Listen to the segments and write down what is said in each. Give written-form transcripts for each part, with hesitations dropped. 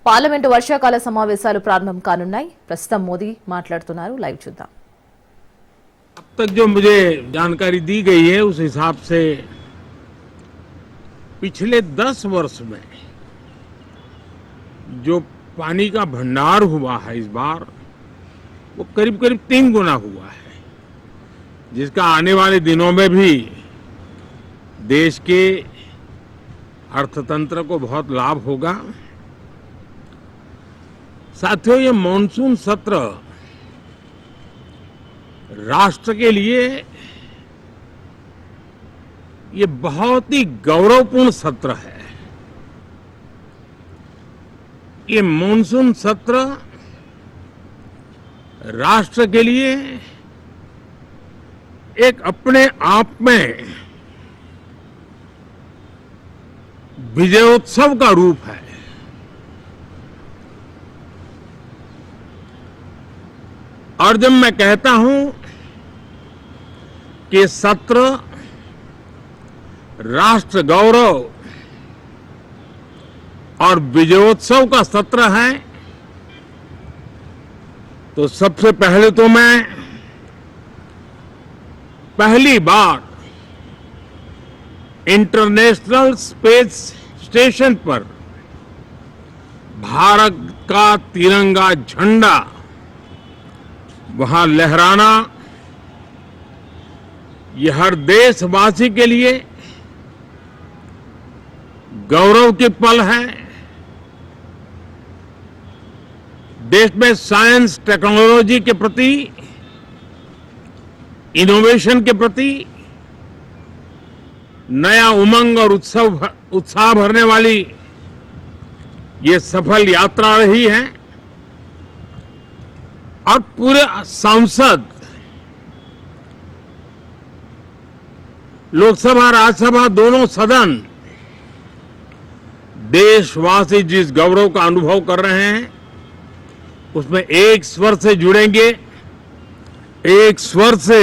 Parliament వర్షాకాల సమావేశాలు ప్రారంభం కానున్నాయి. ప్రస్తుతం మోదీ మాట్లాడుతున్నారు. లైవ్ చూద్దాం. अब तक जो मुझे जानकारी दी गई है उस हिसाब से पिछले 10 वर्ष में जो पानी का भंडार हुआ है इस बार वो करीब करीब 3 गुना हुआ है, जिसका आने वाले दिनों में भी देश के अर्थतंत्र को बहुत लाभ होगा। साथियों, ये मॉनसून सत्र राष्ट्र के लिए ये बहुत ही गौरवपूर्ण सत्र है। ये मॉनसून सत्र राष्ट्र के लिए एक अपने आप में विजयोत्सव का रूप है। और जब मैं कहता हूं कि सत्र राष्ट्र गौरव और विजयोत्सव का सत्र है, तो सबसे पहले तो मैं पहली बार इंटरनेशनल स्पेस स्टेशन पर भारत का तिरंगा झंडा वहां लहराना ये हर देशवासी के लिए गौरव की पल है। देश में साइंस टेक्नोलॉजी के प्रति, इनोवेशन के प्रति नया उमंग और उत्साह भरने वाली ये सफल यात्रा रही है। और पूरे सांसद, लोकसभा राज्यसभा दोनों सदन देशवासी जिस गौरव का अनुभव कर रहे हैं उसमें एक स्वर से जुड़ेंगे, एक स्वर से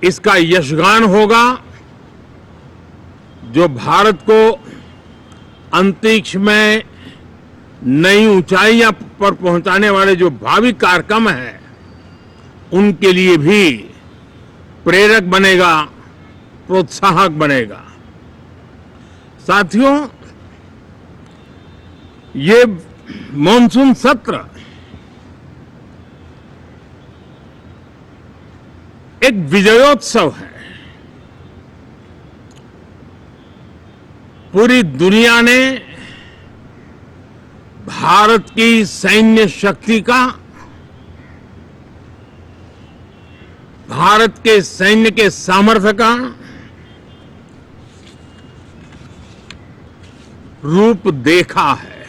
इसका यशगान होगा। जो भारत को अंतरिक्ष में नई ऊंचाइयां पर पहुंचाने वाले जो भावी कार्यक्रम हैं उनके लिए भी प्रेरक बनेगा, प्रोत्साहक बनेगा। साथियों, ये मॉनसून सत्र एक विजयोत्सव है। पूरी दुनिया ने भारत की सैन्य शक्ति का, भारत के सैन्य के सामर्थ्य का रूप देखा है।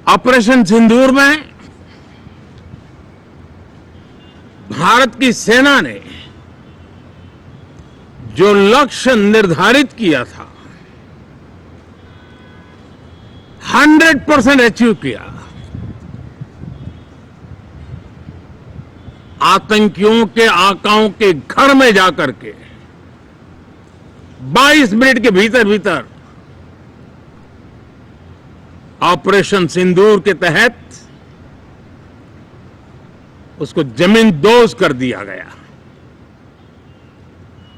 ऑपरेशन सिंदूर में भारत की सेना ने जो लक्ष्य निर्धारित किया था 100% अचीव किया। आतंकियों के आकाओं के घर में जाकर के 22 मिनट के भीतर भीतर ऑपरेशन सिंदूर के तहत उसको जमींदोज कर दिया गया।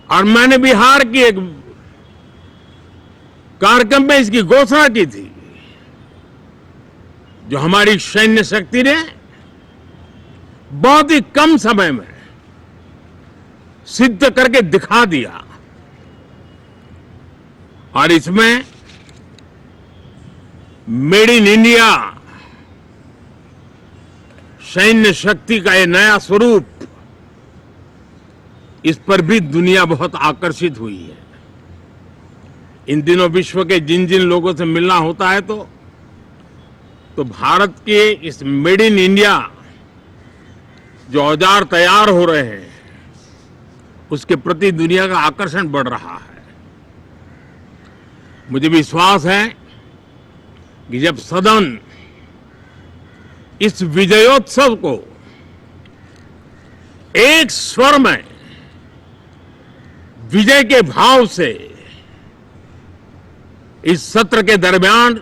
और मैंने बिहार की एक कार्यक्रम में इसकी घोषणा की थी, जो हमारी सैन्य शक्ति ने बहुत ही कम समय में सिद्ध करके दिखा दिया। और इसमें मेड इन इंडिया सैन्य शक्ति का ये नया स्वरूप, इस पर भी दुनिया बहुत आकर्षित हुई है। इन दिनों विश्व के जिन जिन लोगों से मिलना होता है तो भारत के इस मेड इन इंडिया जो औजार तैयार हो रहे हैं उसके प्रति दुनिया का आकर्षण बढ़ रहा है। मुझे विश्वास है कि जब सदन इस विजयोत्सव को एक स्वर में विजय के भाव से इस सत्र के दरमियान